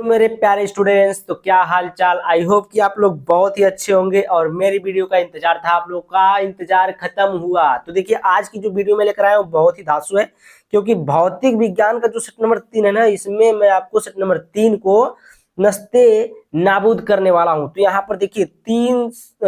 मेरे प्यारे स्टूडेंट्स, तो क्या हाल चाल। आई होप कि आप लोग बहुत ही अच्छे होंगे और मेरी वीडियो का इंतजार था, आप लोग का इंतजार खत्म हुआ। तो देखिए आज की जो वीडियो मैं लेकर आया हूँ बहुत ही धांसू है, क्योंकि भौतिक विज्ञान का जो सेट नंबर 3 है ना, इसमें मैं आपको सेट नंबर 3 को नस्ते नाबूद करने वाला हूं। तो यहाँ पर देखिए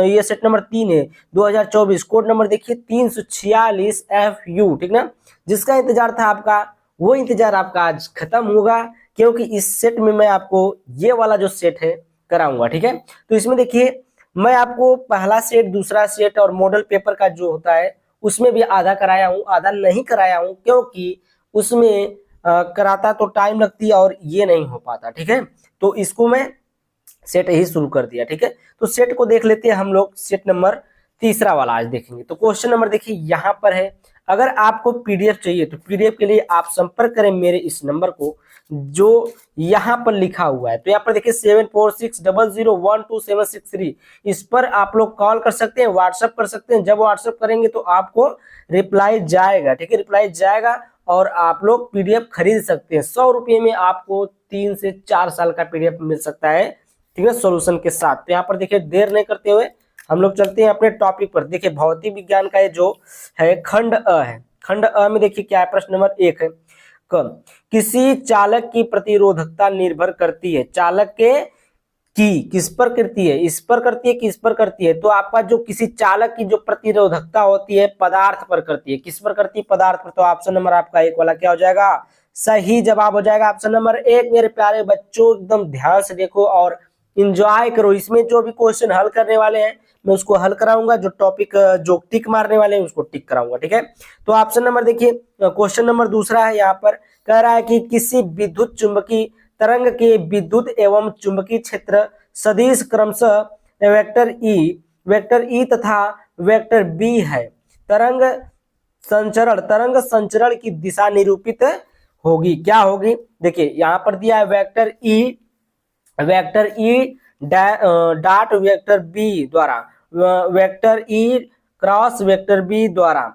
ये सेट नंबर 3 है 2024, कोड नंबर देखिए 346FU, ठीक ना। जिसका इंतजार था आपका, वो इंतजार आपका आज खत्म होगा, क्योंकि इस सेट में मैं आपको ये वाला जो सेट है कराऊंगा, ठीक है। तो इसमें देखिए मैं आपको पहला सेट, दूसरा सेट और मॉडल पेपर का जो होता है उसमें भी आधा कराया हूं, आधा नहीं कराया हूं, क्योंकि उसमें कराता तो टाइम लगती है और ये नहीं हो पाता, ठीक है। तो इसको मैं सेट ही शुरू कर दिया, ठीक है। तो सेट को देख लेते हैं हम लोग। सेट नंबर तीसरा वाला आज देखेंगे। तो क्वेश्चन नंबर देखिए यहाँ पर है, अगर आपको पीडीएफ चाहिए तो पीडीएफ के लिए आप संपर्क करें मेरे इस नंबर को जो यहाँ पर लिखा हुआ है। तो यहाँ पर देखिए 7460012763, इस पर आप लोग कॉल कर सकते हैं, व्हाट्सएप कर सकते हैं। जब व्हाट्सएप करेंगे तो आपको रिप्लाई जाएगा, ठीक है, रिप्लाई जाएगा और आप लोग पीडीएफ खरीद सकते हैं। 100 रुपये में आपको 3 से 4 साल का पीडीएफ मिल सकता है, ठीक है, सॉल्यूशन के साथ। तो यहाँ पर देखिए देर नहीं करते हुए हम लोग चलते हैं अपने टॉपिक पर। देखिए भौतिक विज्ञान का ये जो है खंड अ है। खंड अ में देखिए क्या है, प्रश्न नंबर 1 है, किसी चालक की प्रतिरोधकता निर्भर करती है। चालक के की किस पर करती है, इस पर करती है, किस पर करती है। तो आपका जो किसी चालक की जो प्रतिरोधकता होती है पदार्थ पर करती है। किस पर करती है, पदार्थ पर। तो ऑप्शन नंबर आपका 1 वाला क्या हो जाएगा, सही जवाब हो जाएगा ऑप्शन नंबर 1। मेरे प्यारे बच्चों एकदम ध्यान से देखो और इंजॉय करो। इसमें जो भी क्वेश्चन हल करने वाले हैं मैं उसको हल कराऊंगा, जो टॉपिक जो टिक मारने वाले हैं उसको टिक कराऊंगा, ठीक है। तो ऑप्शन नंबर देखिए, क्वेश्चन नंबर दूसरा है, यहाँ पर कह रहा है कि किसी विद्युत चुंबकीय तरंग के विद्युत एवं चुंबकीय क्षेत्र सदिश क्रमशः वेक्टर ई तथा वेक्टर बी है। तरंग संचरण की दिशा निरूपित होगी, क्या होगी। देखिए यहाँ पर दिया है vector E dot vector B द्वारा, vector E cross vector B द्वारा,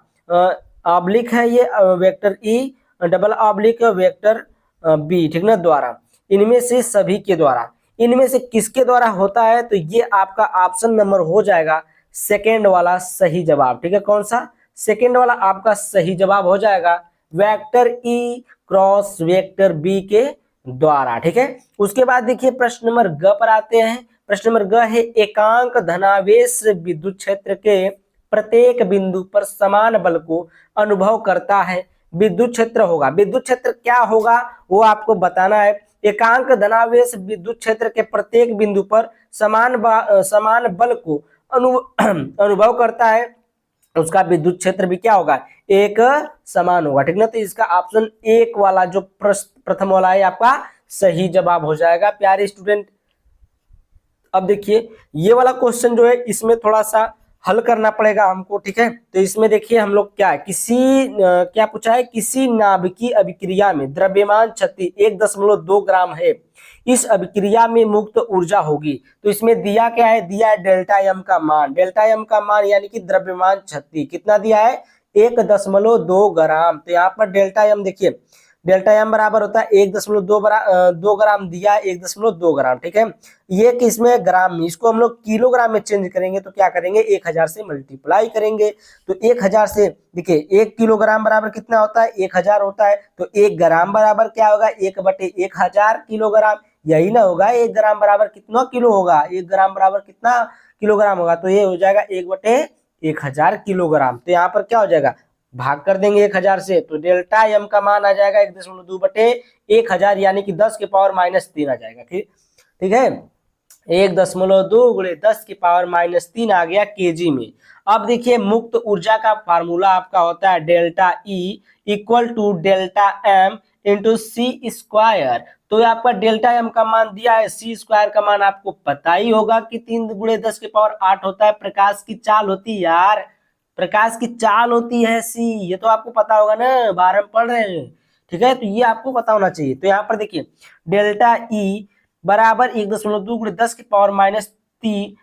ऑब्लिक है ये vector E double oblique vector B, ठीक ना, द्वारा, इनमें से सभी के द्वारा। इनमें से किसके द्वारा होता है, तो ये आपका ऑप्शन नंबर हो जाएगा सेकेंड वाला सही जवाब, ठीक है। कौन सा, सेकेंड वाला आपका सही जवाब हो जाएगा, vector E cross vector B के द्वारा, ठीक है। उसके बाद देखिए प्रश्न नंबर ग पर आते हैं। प्रश्न नंबर ग है, एकांक धनावेश विद्युत क्षेत्र के प्रत्येक बिंदु पर समान बल को अनुभव करता है। विद्युत क्षेत्र होगा, विद्युत क्षेत्र क्या होगा वो आपको बताना है। एकांक धनावेश विद्युत क्षेत्र के प्रत्येक बिंदु पर समान बल को अनुभव करता है, उसका विद्युत क्षेत्र भी क्या होगा, एक समान होगा, ठीक ना। तो इसका ऑप्शन 1 वाला जो प्रथम वाला है आपका सही जवाब हो जाएगा प्यारे स्टूडेंट। अब देखिए ये वाला क्वेश्चन जो है इसमें थोड़ा सा हल करना पड़ेगा हमको, ठीक है। तो इसमें देखिए हम लोग क्या है, क्या पूछा है, किसी नाभिकीय अभिक्रिया में द्रव्यमान शक्ति 1.2 ग्राम है, इस अभिक्रिया में मुक्त ऊर्जा होगी। तो इसमें दिया क्या है, दिया है डेल्टा एम का मान। डेल्टा एम का मान यानी कि द्रव्यमान शक्ति कितना दिया है, 1.2 ग्राम। तो यहाँ पर डेल्टा एम देखिए, डेल्टा एम बराबर होता है 1.2 ग्राम दिया, 1.2 ग्राम, ठीक है। ये किसमें, ग्राम में। इसको हम लोग किलोग्राम में चेंज करेंगे तो क्या करेंगे, 1000 से मल्टीप्लाई करेंगे। तो 1000 से देखिए 1 किलोग्राम बराबर कितना होता है, 1000 होता है। तो 1 ग्राम बराबर क्या होगा, 1/1000 किलोग्राम। यही ना होगा, 1 ग्राम बराबर कितना किलो होगा, 1 ग्राम बराबर कितना किलोग्राम होगा। तो ये हो जाएगा 1/1000 किलोग्राम। तो यहाँ पर क्या हो जाएगा, भाग कर देंगे 1000 से, तो डेल्टा एम का मान आ जाएगा 1.2/1000 यानी कि 10 के पावर -3 आ जाएगा, ठीक है। 1.2 गुणे 10 की पावर -3 आ गया केजी में। अब देखिए मुक्त ऊर्जा का फार्मूला आपका होता है delta E equal to delta M into C square. तो आपका डेल्टा एम का मान दिया है, सी स्क्वायर का मान आपको पता ही होगा कि 3 गुणे 10 के पावर 8 होता है। प्रकाश की चाल होती है यार, प्रकाश की चाल होती है सी, ये तो आपको पता होगा ना, 12 में पढ़ रहे हैं, ठीक है। तो ये आपको पता होना चाहिए। तो यहाँ पर देखिए डेल्टा ई बराबर 1.2 गुणे 10 की पावर -3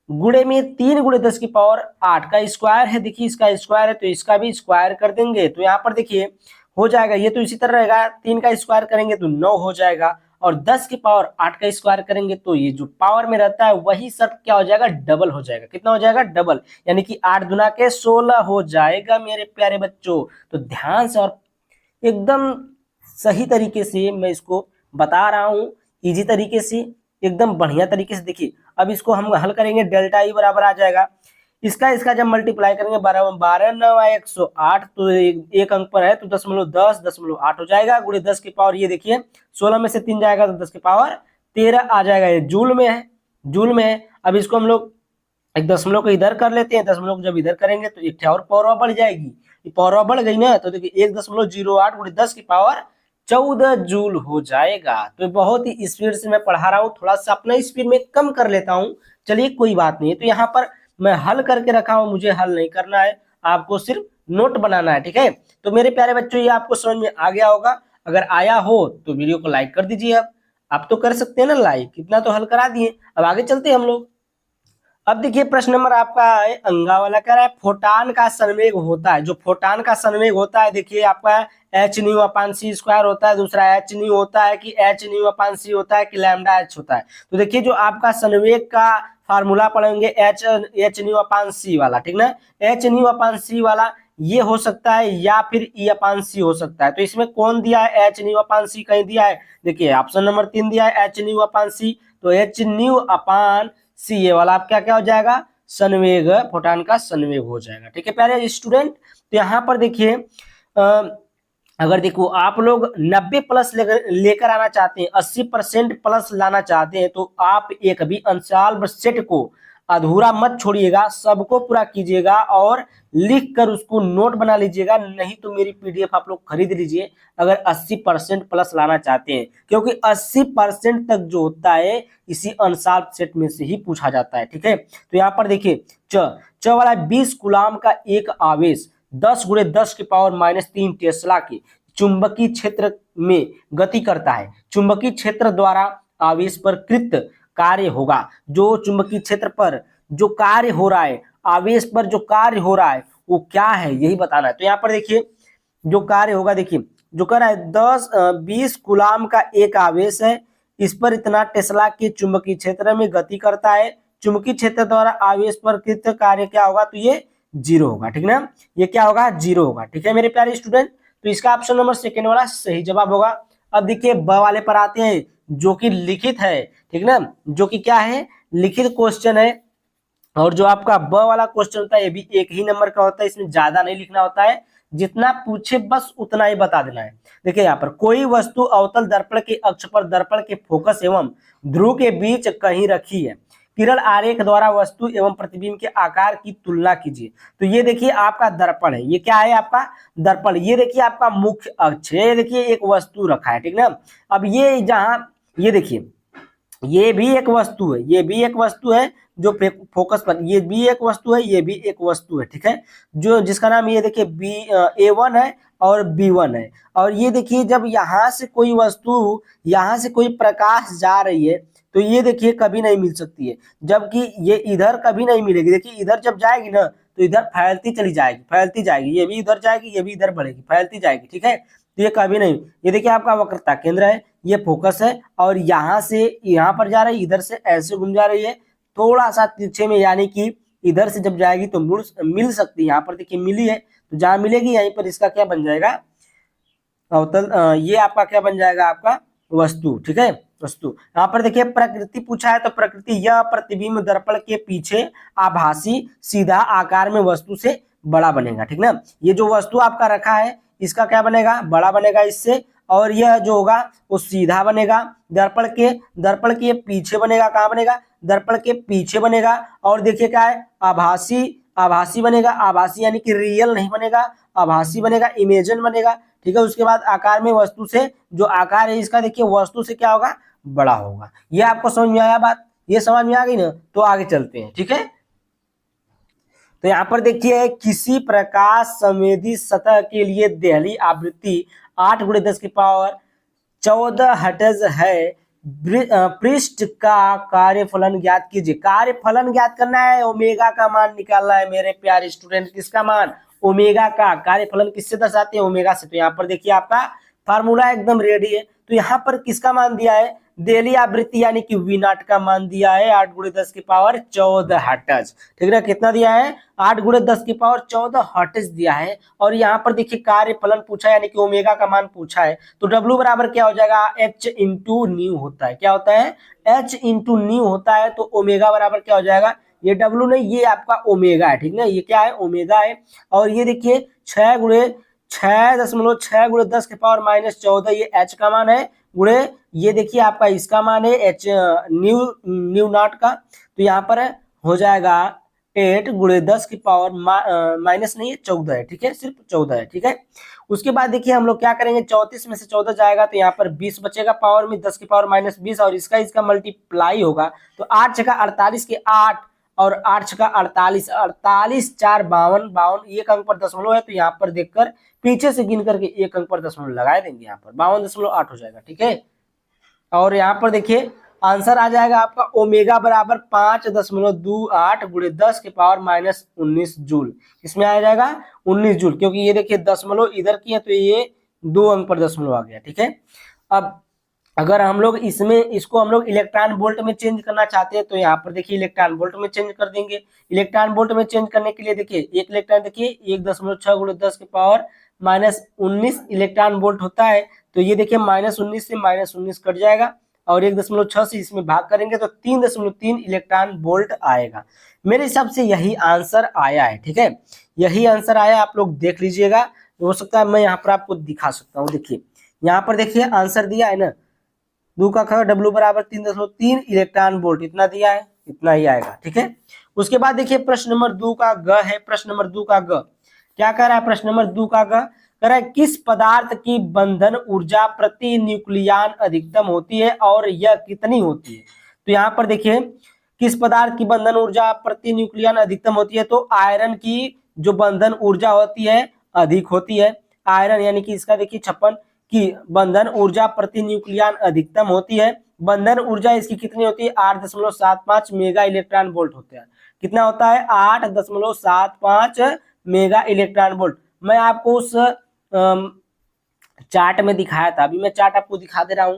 गुणे में 3 गुणे 10 की पावर 8 का स्क्वायर है। देखिए इसका स्क्वायर है तो इसका भी स्क्वायर कर देंगे। तो यहाँ पर देखिए हो जाएगा, ये तो इसी तरह रहेगा, 3 का स्क्वायर करेंगे तो 9 हो जाएगा और 10 की पावर 8 का स्क्वायर करेंगे तो ये जो पावर में रहता है वही सब क्या हो जाएगा, डबल हो जाएगा। कितना हो जाएगा, डबल, यानी कि 8 दुना के 16 हो जाएगा मेरे प्यारे बच्चों। तो ध्यान से और एकदम सही तरीके से मैं इसको बता रहा हूं, इजी तरीके से, एकदम बढ़िया तरीके से। देखिए अब इसको हम हल करेंगे, डेल्टा ई बराबर आ जाएगा इसका इसका जब मल्टीप्लाई करेंगे 12 9 108, तो एक अंक पर है तो 10.10 हो जाएगा, गुणे 10 की पावर, ये देखिए 16 में से 3 जाएगा तो 10 की पावर 13 आ जाएगा। ये जूल में है, जूल में है। अब इसको हम लोग एक दशमलव को इधर कर लेते हैं, दशमलव को जब इधर करेंगे तो एक और पावर बढ़ जाएगी, पावर बढ़ गई ना, तो देखिए 1.08 गुणे 10 की पावर 14 जूल हो जाएगा। तो बहुत ही स्पीड से मैं पढ़ा रहा हूँ, थोड़ा सा अपना स्पीड में कम कर लेता हूँ, चलिए कोई बात नहीं। तो यहाँ पर मैं हल करके रखा हूँ, मुझे हल नहीं करना है, आपको सिर्फ नोट बनाना है, ठीक है। तो मेरे प्यारे बच्चों ये आपको समझ में आ गया होगा, अगर आया हो तो वीडियो को लाइक कर दीजिए। अब आप तो कर सकते हैं ना लाइक, इतना तो हल करा दिए, अब आगे चलते हैं हम लोग। अब देखिए प्रश्न नंबर आपका है अंगा वाला, कह रहा है फोटान का संवेग होता है, जो फोटान का संवेग होता है देखिए आपका एच न्यू अपान सी स्क्वायर होता है, दूसरा एच न्यू होता है कि एच न्यू अपान सी होता है कि लैम्डा एच होता है। तो देखिए जो आपका संवेग का फार्मूला पढ़ेंगे एच न्यू अपान सी वाला, ठीक ना, एच न्यू अपान सी वाला ये हो सकता है या फिर ई अपान सी हो सकता है। तो इसमें कौन दिया है, एच न्यू अपान सी कहीं दिया है, देखिए ऑप्शन नंबर 3 दिया है एच न्यू अपान सी, तो एच न्यू अपान सी ये वाला आप क्या क्या हो जाएगा, संवेग, फोटान का संवेग हो जाएगा, ठीक है प्यारे स्टूडेंट। तो यहाँ पर देखिए अगर देखो आप लोग 90 प्लस लेकर आना चाहते हैं, 80% प्लस लाना चाहते हैं, तो आप एक भी अंशाल सेट को अधूरा मत छोड़िएगा, सबको पूरा कीजिएगा और लिख कर उसको नोट बना लीजिएगा, नहीं तो मेरी पीडीएफ आप लोग खरीद लीजिए अगर 80% प्लस लाना चाहते हैं, क्योंकि 80% तक जो होता है इसी अंशाल सेट में से ही पूछा जाता है, ठीक है। तो यहाँ पर देखिए च वाला 20 कूलाम का एक आवेश 10 गुणे 10 की पावर -3 टेस्ला के चुंबकीय क्षेत्र में गति करता है, चुंबकीय क्षेत्र द्वारा आवेश पर कृत कार्य होगा। जो चुंबकीय क्षेत्र पर जो कार्य हो रहा है, आवेश पर जो कार्य हो रहा है वो क्या है, यही बताना है। तो यहाँ पर देखिए जो कार्य होगा, देखिए जो कर रहा है 20 कूलाम का एक आवेश है, इस पर इतना टेस्ला के चुंबकीय क्षेत्र में गति करता है, चुंबकीय क्षेत्र द्वारा आवेश पर कृत कार्य क्या होगा, तो ये 0 होगा, ठीक ना, ये क्या होगा, 0 होगा, ठीक है मेरे प्यारे स्टूडेंट। तो इसका ऑप्शन नंबर सेकेंड वाला सही जवाब होगा। अब देखिए ब वाले पर आते हैं जो कि लिखित है, ठीक ना, जो कि क्या है, लिखित क्वेश्चन है, और जो आपका ब वाला क्वेश्चन होता है ये भी एक ही नंबर का होता है, इसमें ज्यादा नहीं लिखना होता है, जितना पूछे बस उतना ही बता देना है। देखिए यहाँ पर कोई वस्तु अवतल दर्पण के अक्ष पर दर्पण के फोकस एवं ध्रुव के बीच कहीं रखी है, किरण आरेख द्वारा वस्तु एवं प्रतिबिंब के आकार की तुलना कीजिए। तो ये देखिए आपका दर्पण है, ये क्या है आपका दर्पण, ये देखिए आपका मुख्य अक्ष है, ये देखिए एक वस्तु रखा है, ठीक ना। अब ये जहां ये देखिए ये भी एक वस्तु है, ये भी एक वस्तु है जो फोकस पर, ये भी एक वस्तु है, ये भी एक वस्तु है, ठीक है, जो जिसका नाम ये देखिए A1 है और B1 है। और ये देखिए जब यहाँ से कोई वस्तु, यहाँ से कोई प्रकाश जा रही है तो ये देखिए कभी नहीं मिल सकती है, जबकि ये इधर कभी नहीं मिलेगी। देखिए इधर जब जाएगी ना तो इधर फैलती चली जाएगी, फैलती जाएगी, ये भी इधर जाएगी, ये भी इधर बढ़ेगी, फैलती जाएगी, ठीक है। तो ये कभी नहीं, ये देखिए आपका वक्रता केंद्र है, ये फोकस है, और यहाँ से यहाँ पर जा रही है, इधर से ऐसे घूम जा रही है थोड़ा सा तिरछे में, यानी कि इधर से जब जाएगी तो मिल सकती है, यहाँ पर देखिए मिली है, तो जहां मिलेगी यहीं पर इसका क्या बन जाएगा, अवतल, ये आपका क्या बन जाएगा, आपका वस्तु, ठीक है, वस्तु। यहाँ पर देखिए प्रकृति पूछा है, तो प्रकृति यह प्रतिबिंब दर्पण के पीछे आभासी सीधा आकार में वस्तु से बड़ा बनेगा, ठीक ना। ये जो वस्तु आपका रखा है इसका क्या बनेगा, बड़ा बनेगा इससे, और यह जो होगा वो सीधा बनेगा, दर्पण के पीछे बनेगा, कहाँ बनेगा, दर्पण के पीछे बनेगा। और देखिए क्या है, आभासी बनेगा, आभासी यानी कि रियल नहीं बनेगा, आभासी बनेगा, इमेजिन बनेगा, ठीक है। उसके बाद आकार में वस्तु से, जो आकार है इसका देखिए वस्तु से क्या होगा, बड़ा होगा। ये आपको समझ में आया बात, ये समझ में आ गई ना, तो आगे चलते हैं, ठीक है। तो यहाँ पर देखिए किसी प्रकाश संवेदी सतह के लिए देहली आवृत्ति 8 गुणे 10 की पावर 14 हर्ट्ज है, पृष्ठ का कार्यफलन ज्ञात कीजिए। कार्यफलन ज्ञात करना है, ओमेगा का मान निकालना है मेरे प्यारे स्टूडेंट, किसका मान, ओमेगा का। कार्यफलन किससे दर्शाते हैं, ओमेगा से। तो यहाँ पर देखिए आपका फार्मूला एकदम रेडी है, तो यहाँ पर किसका मान दिया है, देली आवृत्ति यानी कि वी नॉट का मान दिया है 8 गुणे 10 की पावर 14 हर्ट्ज। ठीक है, कितना दिया है, 8 गुणे 10 की पावर 14 हर्ट्ज दिया है। और यहाँ पर देखिए कार्य फलन पूछा है यानी कि ओमेगा का मान पूछा है, तो W बराबर क्या हो जाएगा, H इंटू न्यू होता है, क्या होता है, H इंटू न्यू होता है। तो ओमेगा बराबर क्या हो जाएगा, ये W नहीं, ये आपका ओमेगा है। ठीक है, ये क्या है, ओमेगा है। और ये देखिए 6 गुणे 6.6 गुणे 10 की पावर -14 ये H का मान है, गुणे ये देखिए आपका इसका मान है H न्यू नॉट का। तो यहाँ पर हो जाएगा 8 गुणे 10 की पावर माइनस नहीं है 14 है। ठीक है, सिर्फ 14 है। ठीक है, उसके बाद देखिए हम लोग क्या करेंगे, 34 में से 14 जाएगा तो यहाँ पर 20 बचेगा पावर में, 10 की पावर -20 और इसका मल्टीप्लाई होगा। तो 8 छक्का 48 के 8 और 8 छक्का 48, 48 4 52, 52 एक अंक पर दशमलव है, तो यहाँ पर देखकर पीछे से गिन करके एक अंक पर दशमलव लगा देंगे, यहाँ पर 52.8 हो जाएगा। ठीक है, और यहाँ पर देखिए आंसर आ जाएगा आपका ओमेगा बराबर 5.28 गुणे 10 की पावर -19 जूल। इसमें आ जाएगा 19 जूल, क्योंकि ये देखिए दशमलव इधर की है तो ये 2 अंक पर दशमलव आ गया। ठीक है, अब अगर हम लोग इसको हम लोग इलेक्ट्रॉन वोल्ट में चेंज करना चाहते हैं तो यहाँ पर देखिए इलेक्ट्रॉन वोल्ट में चेंज कर देंगे। इलेक्ट्रॉन वोल्ट में चेंज करने के लिए देखिए एक इलेक्ट्रॉन देखिए 1.6 गुणे 10 की पावर -19 इलेक्ट्रॉन वोल्ट होता है। तो ये देखिए -19 से -19 कट जाएगा और 1.6 से इसमें भाग करेंगे तो 3.3 इलेक्ट्रॉन वोल्ट आएगा। मेरे हिसाब से यही आंसर आया है। ठीक है, यही आंसर आया, आप लोग देख लीजिएगा, हो सकता है मैं यहाँ पर आपको दिखा सकता हूँ। देखिए यहाँ पर देखिए आंसर दिया है ना, 2 का ख W बराबर 3.3 इलेक्ट्रॉन वोल्ट, इतना दिया है, इतना ही आएगा। ठीक है, उसके बाद देखिए प्रश्न नंबर 2 का ग है। प्रश्न नंबर 2 का ग क्या कह रहा है, प्रश्न नंबर 2 का ग कह रहा है किस पदार्थ की बंधन ऊर्जा प्रति न्यूक्लियन अधिकतम होती है और यह कितनी होती है। तो यहाँ पर देखिए किस पदार्थ की बंधन ऊर्जा प्रति न्यूक्लियन अधिकतम होती है, तो आयरन की जो बंधन ऊर्जा होती है अधिक होती है। आयरन यानी कि इसका देखिए 56 की बंधन ऊर्जा प्रति न्यूक्लियन अधिकतम होती है। बंधन ऊर्जा इसकी कितनी होती है, 8.75 मेगा इलेक्ट्रॉन वोल्ट होता है। कितना होता है, 8.75 मेगा इलेक्ट्रॉन वोल्ट। मैं आपको उस चार्ट में दिखाया था, अभी मैं चार्ट आपको दिखा दे रहा हूं।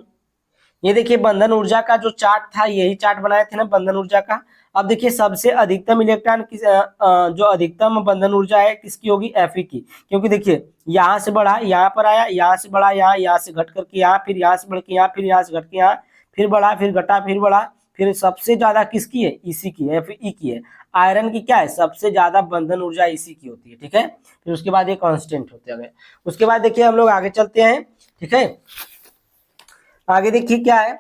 ये देखिए बंधन ऊर्जा का जो चार्ट था, यही चार्ट बनाए थे ना बंधन ऊर्जा का। अब देखिए सबसे अधिकतम इलेक्ट्रॉन किस जो अधिकतम बंधन ऊर्जा है किसकी होगी, Fe की, क्योंकि देखिए यहाँ से बढ़ा यहाँ पर आया, यहाँ से बढ़ा यहाँ से घट करके यहाँ, फिर यहाँ से बढ़ के यहाँ, फिर यहाँ से घट के यहाँ, फिर बढ़ा, फिर घटा, फिर बढ़ा, फिर सबसे ज्यादा किसकी है, इसी की, Fe की है। आयरन की क्या है, सबसे ज्यादा बंधन ऊर्जा इसी की होती है। ठीक है, फिर उसके बाद ये कांस्टेंट होते हैं। उसके बाद देखिए हम लोग आगे चलते हैं। ठीक है, आगे देखिए क्या है,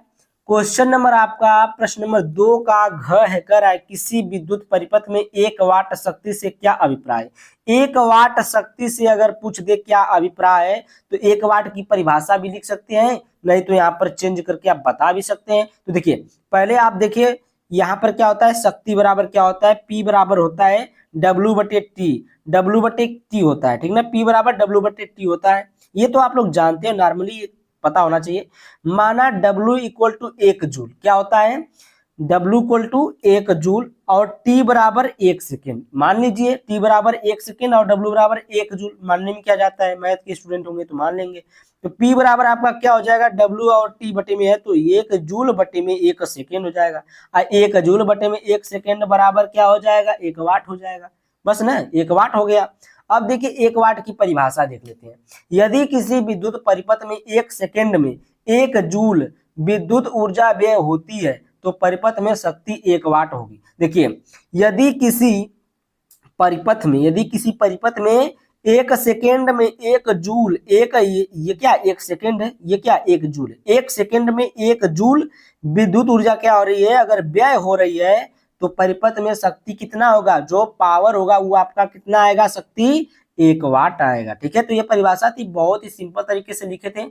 क्वेश्चन नंबर आपका प्रश्न नंबर 2 का घ है, कर है किसी विद्युत परिपथ में 1 वाट शक्ति से क्या अभिप्राय। 1 वाट शक्ति से अगर पूछ दे क्या अभिप्राय है, तो 1 वाट की परिभाषा भी लिख सकते हैं, नहीं तो यहाँ पर चेंज करके आप बता भी सकते हैं। तो देखिए पहले आप देखिए यहाँ पर क्या होता है, शक्ति बराबर क्या होता है, P बराबर होता है W/T, W/T होता है। ठीक ना, P बराबर W/T होता है, ये तो आप लोग जानते हैं, नॉर्मली पता होना चाहिए। माना W इक्वल टू 1 जूल, क्या होता है, W इक्वल टू 1 जूल और T बराबर 1 सेकेंड। मान लीजिए T बराबर 1 सेकेंड और W बराबर 1 जूल, मानने में क्या जाता है, मैथ के स्टूडेंट होंगे तो मान लेंगे। तो P बराबर आपका क्या हो जाएगा, W और T बटे में है तो 1 जूल बटे में 1 सेकेंड हो जाएगा। 1 जूल बटे में 1 सेकेंड बराबर क्या हो जाएगा, 1 वाट हो जाएगा, बस ना, 1 वाट हो गया। अब देखिए 1 वाट की परिभाषा देख लेते हैं। यदि किसी विद्युत परिपथ में 1 सेकेंड में 1 जूल विद्युत ऊर्जा व्यय होती है तो परिपथ में शक्ति 1 वाट होगी। देखिए यदि किसी परिपथ में 1 सेकेंड में 1 जूल, ये क्या 1 सेकेंड है, ये क्या 1 जूल है, 1 सेकेंड में 1 जूल विद्युत ऊर्जा क्या हो रही है, अगर व्यय हो रही है तो परिपथ में शक्ति कितना होगा, जो पावर होगा वो आपका कितना आएगा, शक्ति 1 वाट आएगा। ठीक है, तो ये परिभाषा थी, बहुत ही सिंपल तरीके से लिखे थे,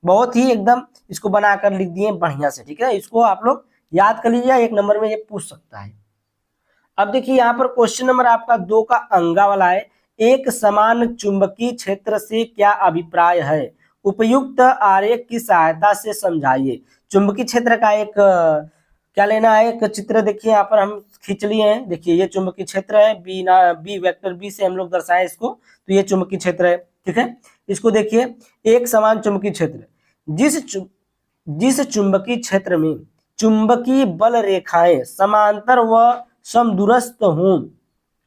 बहुत ही एकदम इसको बनाकर लिख दिए बढ़िया से। ठीक है, इसको आप लोग याद कर लीजिए, 1 नंबर में ये पूछ सकता है। अब देखिए यहाँ पर क्वेश्चन नंबर आपका 2 का अंगा वाला है, एक समान चुंबकीय क्षेत्र से क्या अभिप्राय है, उपयुक्त आरेख की सहायता से समझाइए। चुंबकीय क्षेत्र का एक क्या लेना है, एक चित्र देखिए यहाँ पर हम खींच लिए हैं। देखिए ये चुंबकीय क्षेत्र है, बी वेक्टर बी से हम लोग दर्शाए इसको, तो ये चुंबकीय क्षेत्र है। ठीक है, इसको देखिए एक समान चुंबकीय क्षेत्र, जिस जिस चुंबकीय क्षेत्र में चुंबकीय बल रेखाएं समांतर व समदूरस्थ हों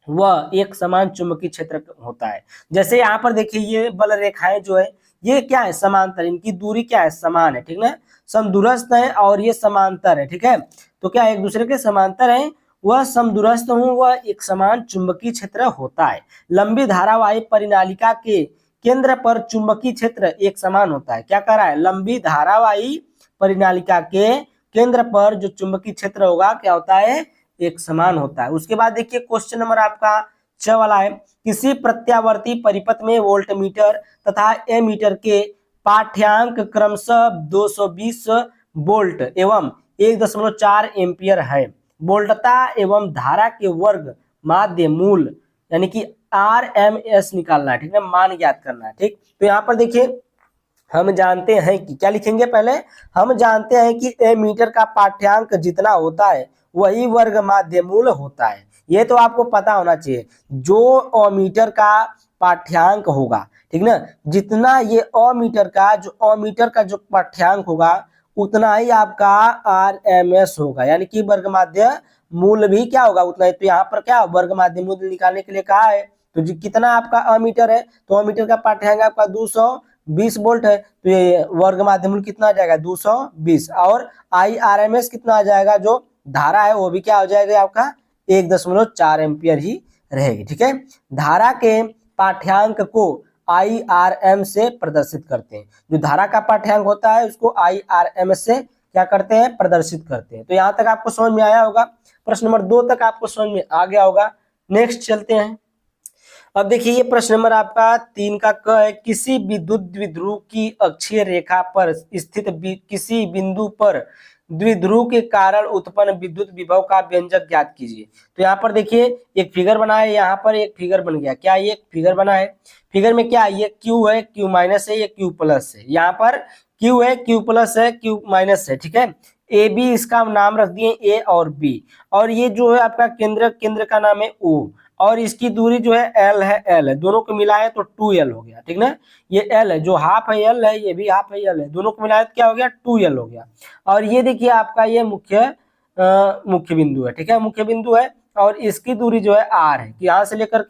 वह एक समान चुंबकीय क्षेत्र होता है। जैसे यहाँ पर देखिए ये बल रेखाएं जो है ये क्या है, समांतर, इनकी दूरी क्या है, समान है, ठीक ना, समदूरस्थ है और ये समांतर है, ठीक है, तो क्या एक दूसरे के समांतर है, वह समदूरस्थ हो वह एक समान चुंबकीय क्षेत्र होता है। लंबी धारावाही परिनालिका के केंद्र पर चुंबकीय क्षेत्र एक समान होता है। क्या कह रहा है, लंबी धारावाही परिनालिका के केंद्र पर जो चुंबकीय क्षेत्र होगा क्या होता है, एक समान होता है। उसके बाद देखिए क्वेश्चन नंबर आपका 6 वाला है, किसी प्रत्यावर्ती परिपथ में वोल्टमीटर तथा एमीटर के पाठ्यांक क्रमशः 220 वोल्ट एवं 1.4 एम्पियर है। वोल्टता एवं धारा के वर्ग माध्य मूल यानी कि RMS निकालना है, ठीक है, मान ज्ञात करना है, ठीक। तो यहाँ पर देखिए हम जानते हैं कि क्या लिखेंगे, पहले हम जानते हैं कि एमीटर का पाठ्यांक जितना होता है वही वर्ग माध्य मूल होता है। ये तो आपको पता होना चाहिए, जो ओमीटर का पाठ्यांक होगा, ठीक ना, जितना ये ओमीटर का जो पाठ्यांक होगा उतना ही आपका RMS होगा, यानी कि वर्ग माध्य मूल भी क्या होगा उतना ही। तो यहाँ पर क्या वर्ग माध्य मूल निकालने के लिए कहा है, तो कितना आपका अमीटर है, तो अमीटर का पाठ्यांक आपका 220 वोल्ट है, तो ये वर्ग माध्य मूल कितना आ जाएगा 220, और IRMS कितना आ जाएगा, जो धारा है वो भी क्या हो जाएगा आपका 1.4 एम्पियर ही रहेगी, ठीक है। धारा के पाठ्यांक को IRM से प्रदर्शित करते हैं, जो धारा का पाठ्यांक होता है उसको IRMS से क्या करते हैं, प्रदर्शित करते हैं। तो यहाँ तक आपको समझ में आया होगा, प्रश्न नंबर 2 तक आपको समझ में आ गया होगा। नेक्स्ट चलते हैं। अब देखिए ये प्रश्न नंबर आपका 3 का क है, किसी विद्युत द्विध्रुव की अक्षीय रेखा पर स्थित किसी बिंदु पर द्विध्रुव के कारण उत्पन्न विद्युत विभव का व्यंजक ज्ञात कीजिए। तो यहाँ पर देखिए एक फिगर बना है, यहाँ पर एक फिगर बन गया, क्या ये फिगर बना है, फिगर में क्या ये Q है, Q माइनस है, ये Q प्लस है, यहाँ पर Q है, Q प्लस है, Q माइनस है, ठीक है। ए बी इसका नाम रख दिए A और B, और ये जो है आपका केंद्र का नाम है O, और इसकी दूरी जो है L है, L है, दोनों को मिलाए तो 2L हो गया, ठीक ना, ये L है, जो हाफ है L है, ये भी हाफ है L है, दोनों को मिलाए तो क्या हो गया 2L हो गया। और ये देखिए आपका ये मुख्य बिंदु है, ठीक है, मुख्य बिंदु है, और इसकी दूरी जो है R है, कि यहाँ से लेकर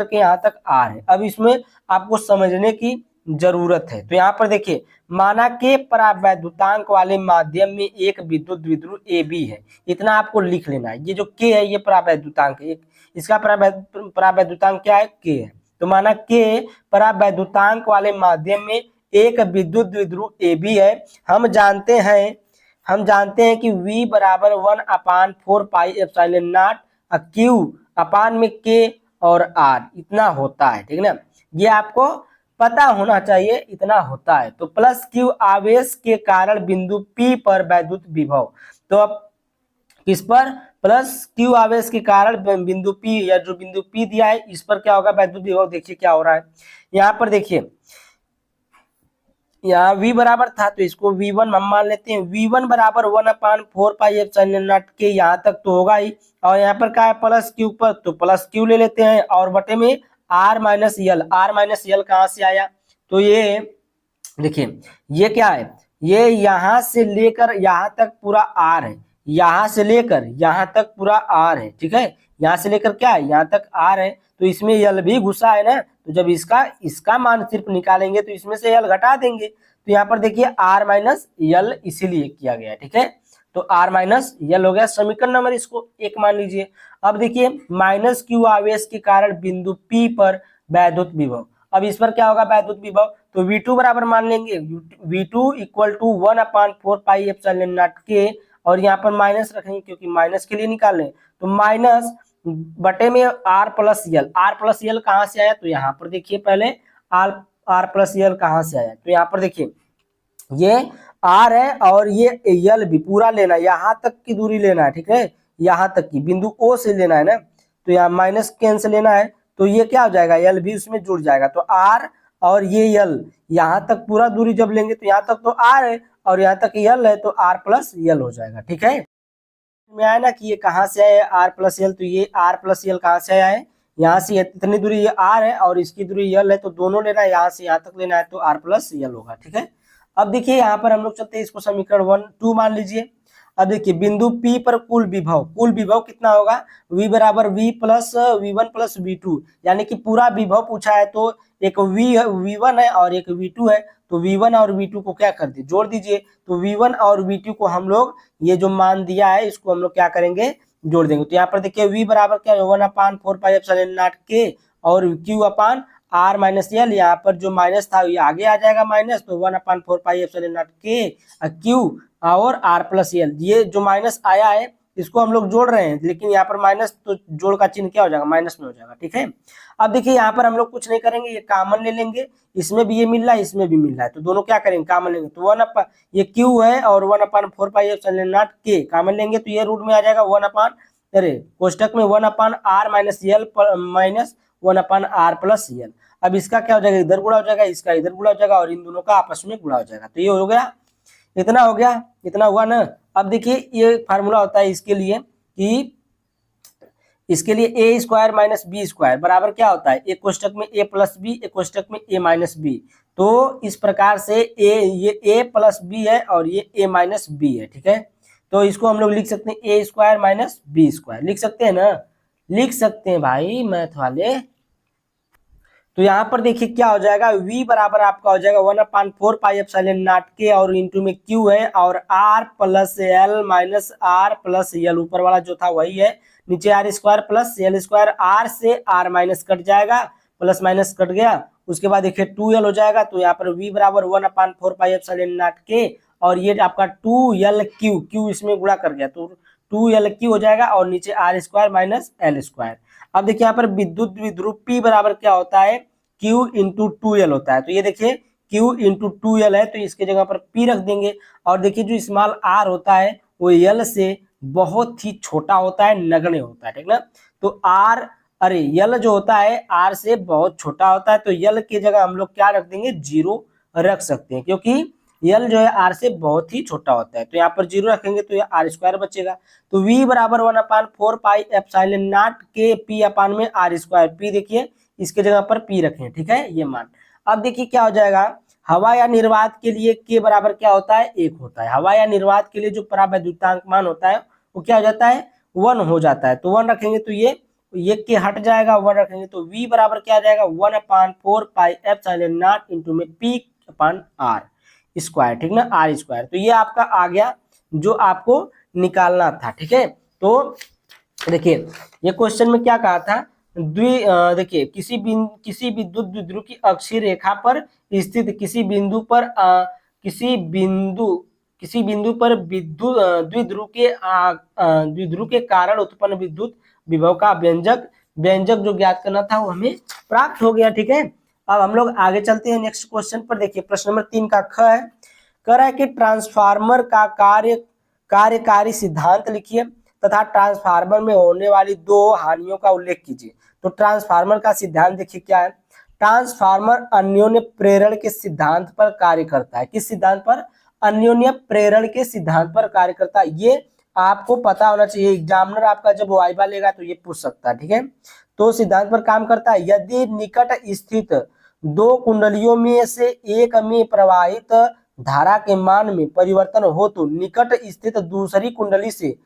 के यहाँ तक R है। अब इसमें आपको समझने की जरूरत है। तो यहाँ पर देखिए माना के परावैद्युतांक वाले माध्यम में एक विद्युत द्विध्रुव AB है, इतना आपको लिख लेना है। ये जो K है ये परावैद्युतांक है, इसका परावैद्युतांक क्या है, K है। तो माना K परावैद्युतांक वाले माध्यम में एक विद्युत द्विध्रुव AB है। हम जानते हैं कि V बराबर 1/4 पाई एप्सिलॉन नॉट Q अपान में K और R इतना होता है, ठीक ना, ये आपको पता होना चाहिए, इतना होता है। तो प्लस Q आवेश के कारण बिंदु P पर वैद्युत विभव, तो अब किस पर, प्लस Q आवेश के कारण बिंदु P, या जो बिंदु P दिया है इस पर क्या होगा वैद्युत विभव। देखिए क्या हो रहा है, यहाँ पर देखिए यहाँ V बराबर था तो इसको V1 हम मान लेते हैं, V1 बराबर 1/4 पाई एप्सिलॉन नॉट के, यहाँ तक तो होगा ही, और यहाँ पर क्या है प्लस Q पर, तो प्लस Q ले लेते हैं, और बटे में R माइनस L कहाँ से आया, तो ये देखिए ये क्या है, ये यहाँ से लेकर यहाँ तक पूरा R है, यहाँ से लेकर यहाँ तक पूरा R है, ठीक है, यहाँ से लेकर क्या है यहाँ तक R है, तो इसमें L भी घुसा है ना, तो जब इसका मान सिर्फ निकालेंगे तो इसमें से L घटा देंगे, तो यहाँ पर देखिए R माइनस L इसीलिए किया गया, ठीक है, तो R माइनस L हो गया। समीकरण नंबर इसको 1 मान लीजिए। अब देखिए माइनस Q आवेश के कारण बिंदु P पर वैद्युत विभव, अब इस पर क्या होगा वैद्युत विभव, तो V2 बराबर मान लेंगे, V2 equal to 1/4 pi epsilon naught के, और यहाँ पर माइनस रखेंगे क्योंकि माइनस के लिए निकाल लें, तो माइनस बटे में R प्लस L कहाँ से आया, तो यहाँ पर देखिए पहले R प्लस L कहाँ से आया, तो यहाँ पर देखिए ये R है और ये L भी पूरा लेना है, यहाँ तक की दूरी लेना है, ठीक है, यहाँ तक की बिंदु O से लेना है ना, तो यहाँ माइनस कैंसिल लेना है, तो ये क्या हो जाएगा L भी उसमें जुड़ जाएगा, तो R और ये L यहाँ तक पूरा दूरी जब लेंगे तो यहाँ तक तो R है और यहाँ तक L है, तो R प्लस L हो जाएगा, ठीक है। में आया ना कि ये कहाँ से आया है R प्लस L, तो ये R प्लस L कहाँ से आया है, यहाँ से इतनी दूरी ये R है और इसकी दूरी L है, तो दोनों लेना है, यहाँ से यहाँ तक लेना है, तो R प्लस L होगा, ठीक है। अब देखिए यहाँ पर हम लोग चलते हैं, इसको समीकरण 1 2 मान लीजिए। अब देखिए बिंदु P पर कुल विभव कितना होगा, V बराबर V plus V1 plus V2, यानी कि पूरा विभव पूछा है तो एक V1 है और एक V2 है, तो V1 और V2 को क्या कर दिए, जोड़ दीजिए। तो V1 और V2 को हम लोग ये जो मान दिया है इसको हम लोग क्या करेंगे, जोड़ देंगे। तो यहाँ पर देखिए V बराबर क्या है 1/4πε0 और Q अपान R माइनस एल, यहाँ पर जो माइनस था ये आगे आ जाएगा माइनस, तो 1/4πε0 Q और R प्लस एल, ये जो माइनस आया है इसको हम लोग जोड़ रहे हैं, लेकिन यहाँ पर माइनस तो जोड़ का चिन्ह क्या हो जाएगा, माइनस में हो जाएगा। ठीक है, अब देखिए यहाँ पर हम लोग कुछ नहीं करेंगे, ये कॉमन ले लेंगे, इसमें भी ये मिल रहा है इसमें भी मिल रहा है, तो दोनों क्या करेंगे, कॉमन लेंगे। तो ये Q है और 1/4πε0 कॉमन लेंगे तो ये रूट में आ जाएगा कोष्टक में 1/r minus L minus 1/r plus L. अब इसका क्या हो जाएगा, इधर गुणा हो जाएगा, इसका इधर गुणा हो जाएगा और इन दोनों का आपस में गुणा हो जाएगा। तो ये हो गया, इतना हो गया, इतना हुआ ना। अब देखिए ये फार्मूला होता है इसके लिए कि इसके लिए ए स्क्वायर माइनस बी स्क्वायर बराबर क्या होता है, एक कोष्टक में ए प्लस बी, एक कोष्टक में ए माइनस बी। तो इस प्रकार से ये ए प्लस बी है और ये ए माइनस बी है। ठीक है, तो इसको हम लोग लिख सकते हैं ए स्क्वायर माइनस बी स्क्वायर, लिख सकते हैं ना, लिख सकते हैं भाई मैथ वाले। तो यहाँ पर देखिए क्या हो जाएगा, v बराबर आपका हो जाएगा 1/4πε0 और इंटू में q है और r plus L minus R plus L, ऊपर वाला जो था वही है, नीचे R square plus L square, R से आर माइनस कट जाएगा, प्लस माइनस कट गया, उसके बाद देखिए 2l हो जाएगा। तो यहाँ पर v बराबर 1/4πε0 और ये आपका 2lq इसमें गुणा कर गया तो 2lq हो जाएगा और नीचे R square minus L square. अब देखिए यहाँ पर विद्युत द्विध्रुव P बराबर क्या होता है, Q इंटू 2l होता है। तो ये देखिए Q इंटू 2l है तो इसके जगह पर P रख देंगे। और देखिए जो स्मॉल r होता है वो l से बहुत ही छोटा होता है, नगण्य होता है, ठीक ना। तो l जो होता है r से बहुत छोटा होता है, तो l की जगह हम लोग क्या रख देंगे, 0 रख सकते हैं, क्योंकि यल जो है r से बहुत ही छोटा होता है। तो यहाँ पर 0 रखेंगे तो ये आर स्क्वायर बचेगा। तो v बराबर 1/4πε0 के p अपान में आर स्क्वायर, p देखिए इसके जगह पर p रखें, ठीक है ये मान। अब देखिए क्या हो जाएगा, हवा या निर्वात के लिए k बराबर क्या होता है, 1 होता है। हवा या निर्वात के लिए जो परावैद्युतांक मान होता है वो क्या हो जाता है, 1 हो जाता है। तो 1 रखेंगे तो ये के हट जाएगा, 1 रखेंगे तो v बराबर क्या आ जाएगा 1/4πε0 इंटू में p अपान आर स्क्वायर, ठीक ना, आर स्क्वायर। तो ये आपका आ गया जो आपको निकालना था। ठीक है, तो देखिए ये क्वेश्चन में क्या कहा था, देखिए किसी विद्युत द्विध्रुव की अक्षीय रेखा पर स्थित किसी बिंदु पर विद्युत द्विध्रुव के कारण उत्पन्न विद्युत विभव का व्यंजक जो ज्ञात करना था वो हमें प्राप्त हो गया। ठीक है, अब हम लोग आगे चलते हैं नेक्स्ट क्वेश्चन पर। देखिए प्रश्न नंबर 3 का ख है, कह रहा है कि ट्रांसफार्मर का कार्यकारी सिद्धांत लिखिए तथा ट्रांसफार्मर में होने वाली 2 हानियों का उल्लेख कीजिए। तो ट्रांसफार्मर का सिद्धांत देखिए क्या है, ट्रांसफार्मर अन्योन्य प्रेरण के सिद्धांत पर कार्य करता है। किस सिद्धांत पर, अन्योन्य प्रेरण के सिद्धांत पर कार्य करता है। ये आपको पता होना चाहिए, एग्जामिनर आपका जब वाइवा लेगा तो ये पूछ सकता है। ठीक है, तो सिद्धांत पर काम करता है, यदि निकट स्थित 2 कुंडलियों में से एक में प्रवाहित धारा के मान में परिवर्तन हो तो निकट स्थित दूसरी कुंडली से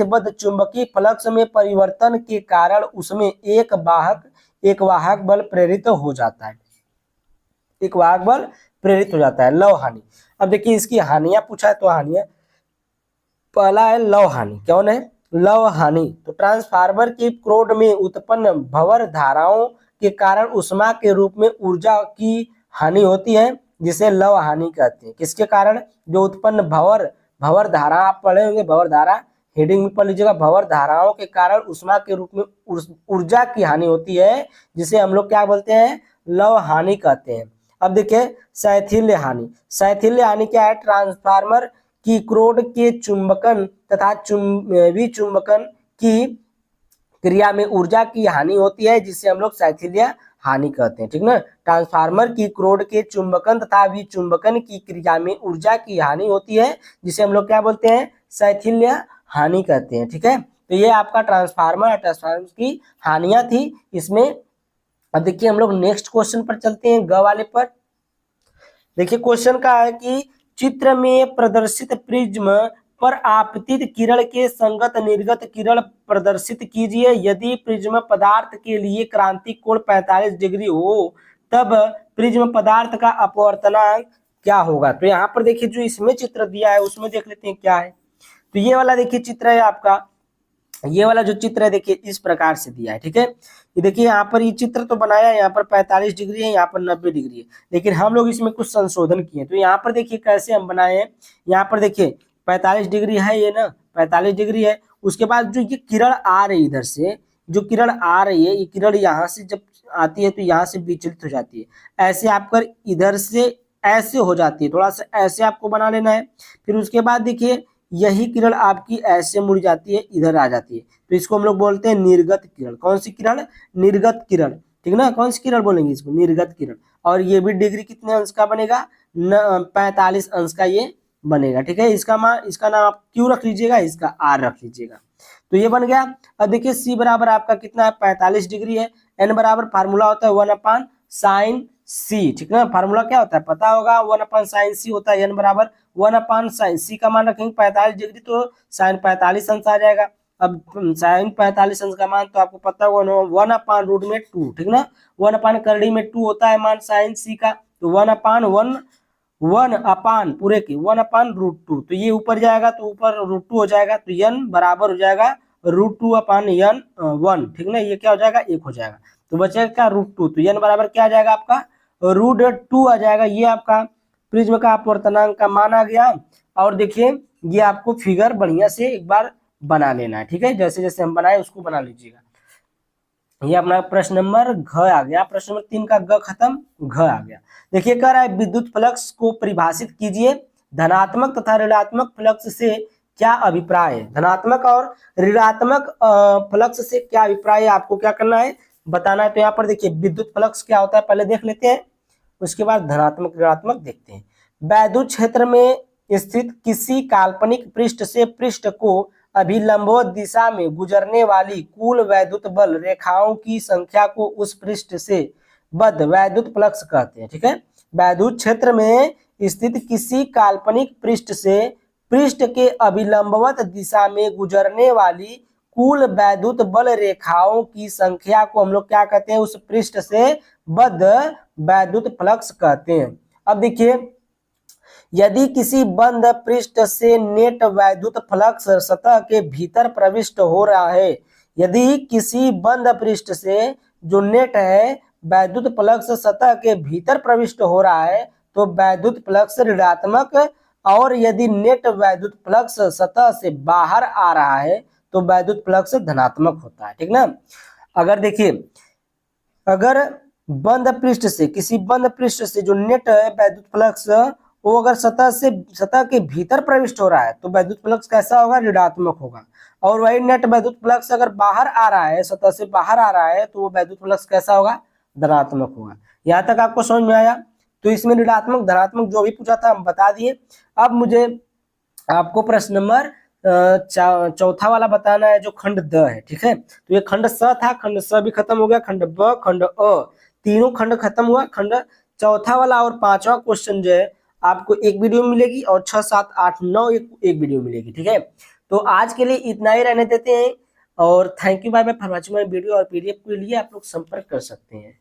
बद्ध चुंबकीय फ्लक्स में परिवर्तन के कारण उसमें एक वाहक बल प्रेरित हो जाता है, लव हानि। अब देखिए इसकी हानियां पूछा है, तो हानियां पहला है लव हानि। कौन है, लव हानि। तो ट्रांसफार्मर के क्रोड में उत्पन्न भंवर धाराओं के कारण उष्मा के रूप में ऊर्जा की हानि होती है, जिसे लव हानि कहते हैं। किसके कारण, जो उत्पन्न भंवर धारा, आप पढ़े होंगे भंवर धारा, हेडिंग में पढ़ लीजिएगा, भंवर धाराओं के कारण उष्मा के रूप में ऊर्जा की हानि होती है, जिसे हम लोग क्या बोलते हैं, लव हानि कहते हैं। अब देखिए शैथिल्य हानि क्या है, ट्रांसफार्मर की क्रोड के चुंबकन तथा विचुंबकन की क्रिया में ऊर्जा की हानि होती है, जिसे हम लोग शैथिल्य हानि कहते हैं। ठीक ना, ट्रांसफार्मर की क्रोड के चुंबकन तथा विचुंबकन की क्रिया में ऊर्जा की हानि होती है, जिसे हम लोग क्या बोलते हैं, शैथिल्य हानि कहते हैं। ठीक है, तो ये आपका ट्रांसफार्मर की हानियां थी इसमें। अब देखिए हम लोग नेक्स्ट क्वेश्चन पर चलते हैं, ग वाले पर। देखिए क्वेश्चन का है कि चित्र में प्रदर्शित प्रिज्म पर आपतित किरण के संगत निर्गत किरण प्रदर्शित कीजिए। यदि प्रिज्म पदार्थ के लिए क्रांतिक कोण 45 डिग्री हो तब प्रिज्म पदार्थ का अपवर्तनांक क्या होगा। तो यहाँ पर देखिए जो इसमें चित्र दिया है उसमें देख लेते हैं क्या है। तो ये वाला देखिए चित्र है आपका, ये वाला जो चित्र है देखिए इस प्रकार से दिया है, ठीक है। ये देखिए यहाँ पर ये चित्र तो बनाया है, यहाँ पर 45 डिग्री है, यहाँ पर 90 डिग्री है, लेकिन हम लोग इसमें कुछ संशोधन किए। तो यहाँ पर देखिए कैसे हम बनाए हैं। यहाँ पर देखिए 45 डिग्री है ये ना, 45 डिग्री है। उसके बाद जो ये किरण आ रही है इधर से, जो किरण आ रही है, ये किरण यहाँ से जब आती है तो यहाँ से विचलित हो जाती है, ऐसे आपकर इधर से ऐसे हो जाती है, थोड़ा सा ऐसे आपको बना लेना है। फिर उसके बाद देखिए यही किरण आपकी ऐसे मुड़ जाती है, इधर आ जाती है, तो इसको हम लोग बोलते हैं निर्गत किरण। कौन सी किरण? निर्गत किरण, ठीक ना। कौन सी किरण बोलेंगे इसको? निर्गत किरण। और ये भी डिग्री कितने अंश का बनेगा? 45 अंश का ये बनेगा, ठीक है। इसका नाम आप क्यों रख लीजिएगा? इसका आर रख लीजिएगा। तो ये बन गया। अब देखिए सी बराबर आपका कितना है? 45 डिग्री है। एन बराबर फार्मूला होता है 1/sin सी, ठीक ना। फार्मूला क्या होता है पता होगा, 1/sin सी होता है। एन बराबर 1/sin सी का मान रखेंगे 45 डिग्री, तो साइन 45 अंश आ जाएगा। अब साइन 45 अंश का मान तो आपको पता होगा 1/√2, ठीक ना। 1/करड़ी में 2 होता है मान साइन सी का, तो 1/1 पूरे की 1/√2, तो ये ऊपर जाएगा तो ऊपर √2 हो जाएगा, तो n बराबर हो जाएगा √2/n1, ठीक ना। ये क्या हो जाएगा? 1 हो जाएगा, तो बचेगा क्या? √2। तो n बराबर क्या आ जाएगा आपका? √2 आ जाएगा। ये आपका प्रिज्म का अपवर्तनांक का मान आ गया। और देखिए ये आपको फिगर बढ़िया से एक बार बना लेना है, ठीक है। जैसे जैसे हम बनाए उसको बना लीजिएगा। ये अपना प्रश्न नंबर घ आ गया। प्रश्न नंबर 3 का ग खत्म, घ आ गया। देखिए कह रहा है विद्युत फ्लक्स को परिभाषित कीजिए। धनात्मक तथा ऋणात्मक फ्लक्स से क्या अभिप्राय है? धनात्मक और ऋणात्मक फ्लक्स से क्या अभिप्राय है, आपको क्या करना है? बताना है। तो यहाँ पर देखिए विद्युत फ्लक्स क्या होता है पहले देख लेते हैं, उसके बाद धनात्मक ऋणात्मक देखते हैं। वैद्युत क्षेत्र में स्थित किसी काल्पनिक पृष्ठ से पृष्ठ को अभिलंबवत दिशा में गुजरने वाली कुल वैद्युत बल रेखाओं की संख्या को उस पृष्ठ से बद्ध वैद्युत फ्लक्स कहते हैं, ठीक है। वैद्युत क्षेत्र में स्थित किसी काल्पनिक पृष्ठ से पृष्ठ के अभिलंबवत दिशा में गुजरने वाली कुल वैद्युत बल रेखाओं की संख्या को हम लोग क्या कहते हैं? उस पृष्ठ से बद्ध वैद्युत फ्लक्स कहते हैं। अब देखिए यदि किसी बंद पृष्ठ से नेट वैद्युत फ्लक्स सतह के भीतर प्रविष्ट हो रहा है, यदि किसी बंद पृष्ठ से जो नेट है वैद्युत फ्लक्स सतह के भीतर प्रविष्ट हो रहा है तो वैद्युत फ्लक्स ऋणात्मक, और यदि नेट वैद्युत फ्लक्स सतह से बाहर आ रहा है तो वैद्युत फ्लक्स धनात्मक होता है, ठीक ना। अगर देखिए अगर बंद पृष्ठ से, किसी बंद पृष्ठ से जो नेट है वैद्युत फ्लक्स वो अगर सतह के भीतर प्रविष्ट हो रहा है तो वैद्युत फ्लक्स कैसा होगा? ऋणात्मक होगा। और वही नेट वैद्युत फ्लक्स अगर बाहर आ रहा है, सतह से बाहर आ रहा है, तो वो वैद्युत फ्लक्स कैसा होगा? धनात्मक होगा। यहाँ तक आपको समझ में आया? तो इसमें ऋणात्मक धनात्मक जो भी पूछा था हम बता दिए। अब मुझे आपको प्रश्न नंबर चौथा वाला बताना है जो खंड द है, ठीक है। तो ये खंड स था, खंड स भी खत्म हो गया, खंड ब, खंड अ, तीनों खंड खत्म हुआ। खंड चौथा वाला और पांचवा क्वेश्चन जो है आपको एक वीडियो मिलेगी, और 6, 7, 8, 9 एक वीडियो मिलेगी, ठीक है। तो आज के लिए इतना ही रहने देते हैं, और thank you, bye bye for watching my video. और पीडीएफ के लिए आप लोग संपर्क कर सकते हैं।